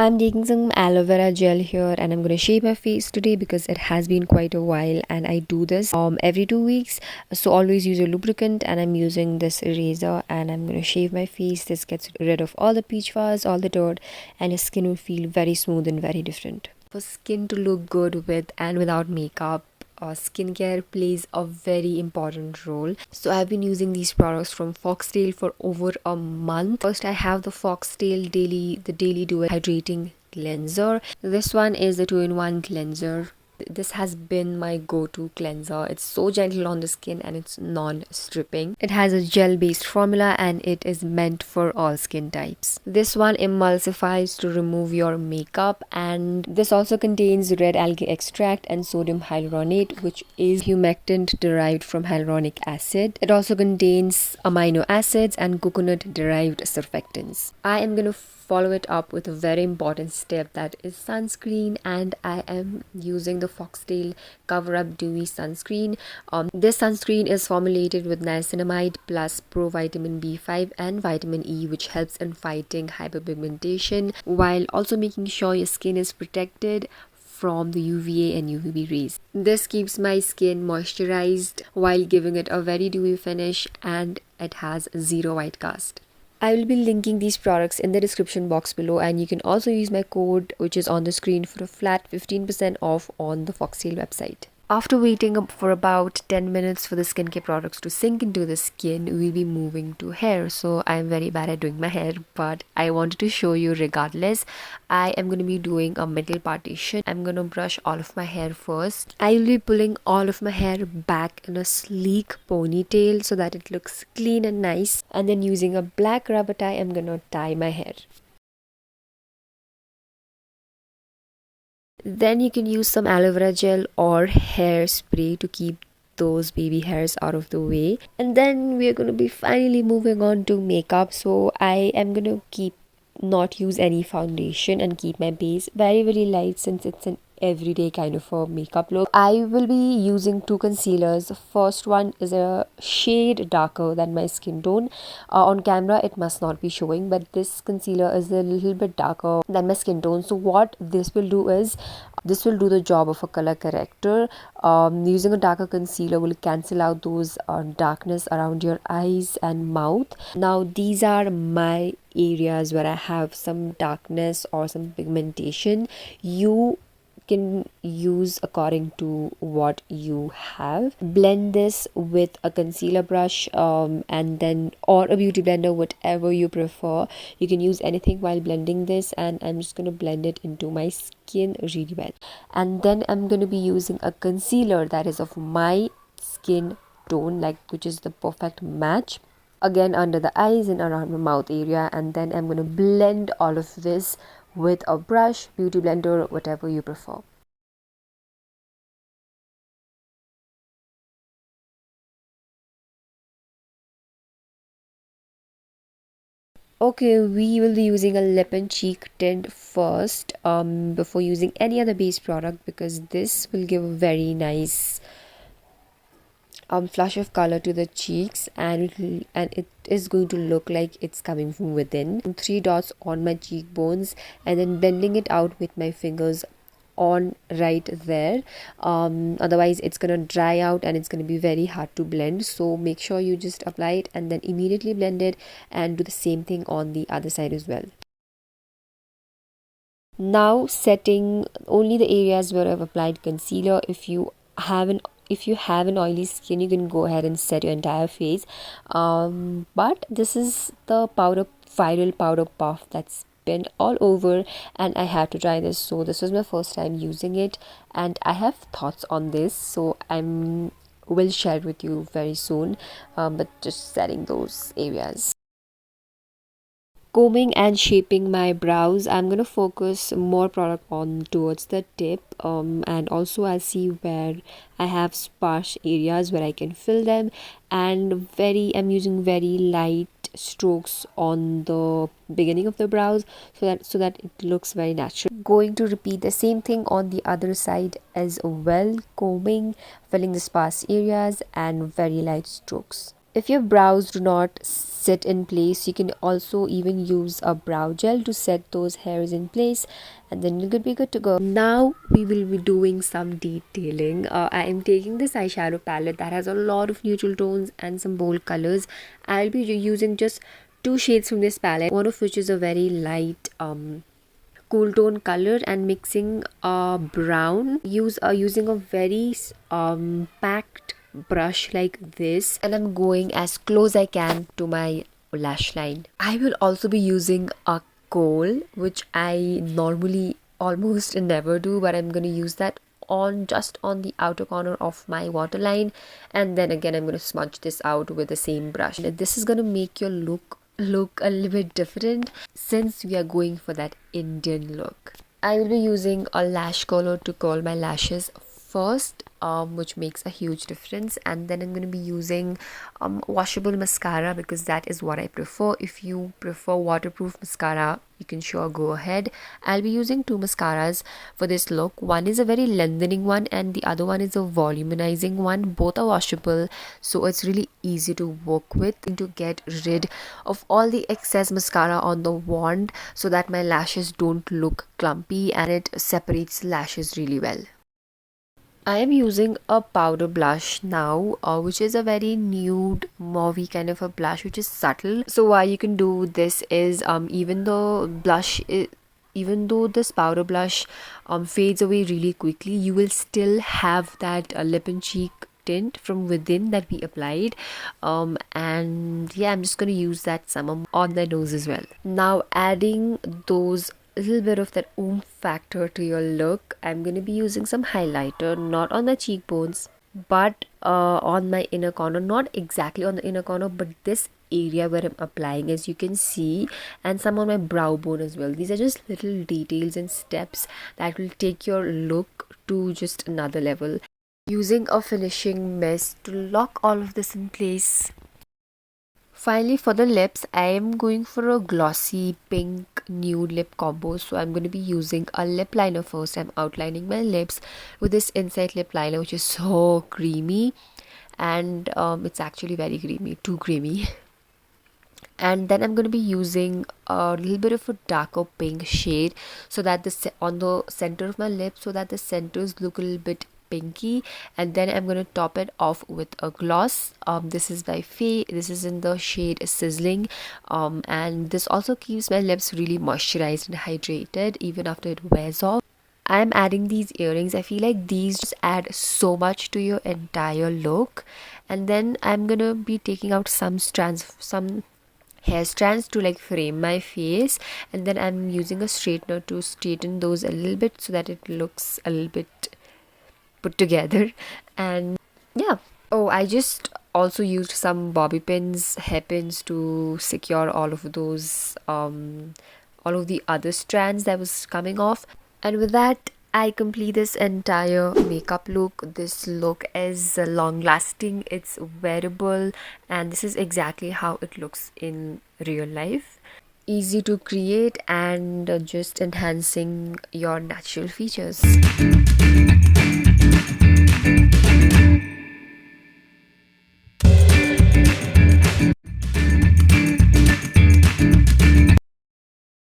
I'm taking some aloe vera gel here and I'm going to shave my face today because it has been quite a while and I do this every 2 weeks. So always use your lubricant, and I'm using this eraser and I'm going to shave my face. This gets rid of all the peach fuzz, all the dirt, and your skin will feel very smooth and very different. For skin to look good with and without makeup, skincare plays a very important role. So I've been using these products from Foxtale for over a month. First, I have the Foxtale Daily Dual Hydrating Cleanser. This one is the 2-in-1 cleanser. This has been my go-to cleanser. It's so gentle on the skin and it's non-stripping. It has a gel-based formula and it is meant for all skin types. This one emulsifies to remove your makeup, and this also contains red algae extract and sodium hyaluronate, which is humectant derived from hyaluronic acid. It also contains amino acids and coconut-derived surfactants. I am going to follow it up with a very important step, that is sunscreen, and I am using the Foxtale Cover Up Dewy Sunscreen. This sunscreen is formulated with niacinamide plus provitamin B5 and vitamin E, which helps in fighting hyperpigmentation while also making sure your skin is protected from the UVA and UVB rays. This keeps my skin moisturized while giving it a very dewy finish, and it has zero white cast. I will be linking these products in the description box below, and you can also use my code which is on the screen for a flat 15% off on the Foxtale website. After waiting up for about 10 minutes for the skincare products to sink into the skin, we'll be moving to hair. So I'm very bad at doing my hair, but I wanted to show you regardless. I am going to be doing a middle partition. I'm going to brush all of my hair first. I will be pulling all of my hair back in a sleek ponytail so that it looks clean and nice. And then using a black rubber tie, I'm going to tie my hair. Then you can use some aloe vera gel or hairspray to keep those baby hairs out of the way. And then we're going to be finally moving on to makeup. So I am going to not use any foundation and keep my base very light, since it's an everyday kind of a makeup look. I will be using two concealers. The first one is a shade darker than my skin tone. On camera it must not be showing, but this concealer is a little bit darker than my skin tone. So what this will do is, this will do the job of a color corrector. Using a darker concealer will cancel out those darkness around your eyes and mouth. Now these are my areas where I have some darkness or some pigmentation. You can use according to what you have. Blend this with a concealer brush and then or a beauty blender, whatever you prefer. You can use anything while blending this, and I'm just going to blend it into my skin really well. And then I'm going to be using a concealer that is of my skin tone, which is the perfect match, again under the eyes and around the mouth area. And then I'm going to blend all of this with a brush, beauty blender, whatever you prefer. Okay, we will be using a lip and cheek tint first before using any other base product, because this will give a very nice flush of color to the cheeks, and it is going to look like it's coming from within. 3 dots on my cheekbones and then blending it out with my fingers on right there. Otherwise it's gonna dry out and it's gonna be very hard to blend. So make sure you just apply it and then immediately blend it, and do the same thing on the other side as well. Now setting only the areas where I've applied concealer. If you have an oily skin, you can go ahead and set your entire face, but this is the viral powder puff that's been all over, and I had to try this. So this was my first time using it, and I have thoughts on this, so will share it with you very soon, but just setting those areas. Combing and shaping my brows, I'm going to focus more product on towards the tip, and also I'll see where I have sparse areas where I can fill them, and I'm using very light strokes on the beginning of the brows so that it looks very natural. Going to repeat the same thing on the other side as well, combing, filling the sparse areas, and very light strokes. If your brows do not sit in place, you can also even use a brow gel to set those hairs in place, and then you could be good to go. Now we will be doing some detailing. I am taking this eyeshadow palette that has a lot of neutral tones and some bold colors. I'll be using just two shades from this palette, one of which is a very light cool tone color, and mixing brown, using a very packed brush like this, and I'm going as close I can to my lash line. I will also be using a kohl, which I normally almost never do, but I'm going to use that on just on the outer corner of my waterline, and then again I'm going to smudge this out with the same brush. This is going to make your look a little bit different since we are going for that Indian look. I will be using a lash curler to curl my lashes first, which makes a huge difference, and then I'm going to be using washable mascara because that is what I prefer. If you prefer waterproof mascara, you can sure go ahead. I'll be using two mascaras for this look. One is a very lengthening one and the other one is a volumizing one. Both are washable, so it's really easy to work with, and to get rid of all the excess mascara on the wand so that my lashes don't look clumpy, and it separates lashes really well. I am using a powder blush now, which is a very nude mauvey kind of a blush, which is subtle. So why you can do this is, even though this powder blush fades away really quickly, you will still have that lip and cheek tint from within that we applied, and yeah, I'm just going to use that some on the nose as well. Now adding those a little bit of that oomph factor to your look, I'm going to be using some highlighter, not on the cheekbones but on my inner corner, not exactly on the inner corner, but this area where I'm applying, as you can see, and some on my brow bone as well. These are just little details and steps that will take your look to just another level. Using a finishing mist to lock all of this in place. Finally, for the lips, I am going for a glossy pink nude lip combo. So I'm going to be using a lip liner first. I'm outlining my lips with this Insight lip liner, which is so creamy, and it's actually very creamy, too creamy. And then I'm going to be using a little bit of a darker pink shade so that on the center of my lips, so that the centers look a little bit pinky, and then I'm going to top it off with a gloss. This is by Faye. This is in the shade Sizzling, and this also keeps my lips really moisturized and hydrated even after it wears off. I'm adding these earrings. I feel like these just add so much to your entire look. And then I'm gonna be taking out some hair strands to like frame my face, and then I'm using a straightener to straighten those a little bit so that it looks a little bit put together. And yeah, oh, I just also used some bobby pins, hairpins, to secure all of those all of the other strands that was coming off. And with that, I complete this entire makeup look. This look is long lasting, it's wearable, and this is exactly how it looks in real life. Easy to create and just enhancing your natural features.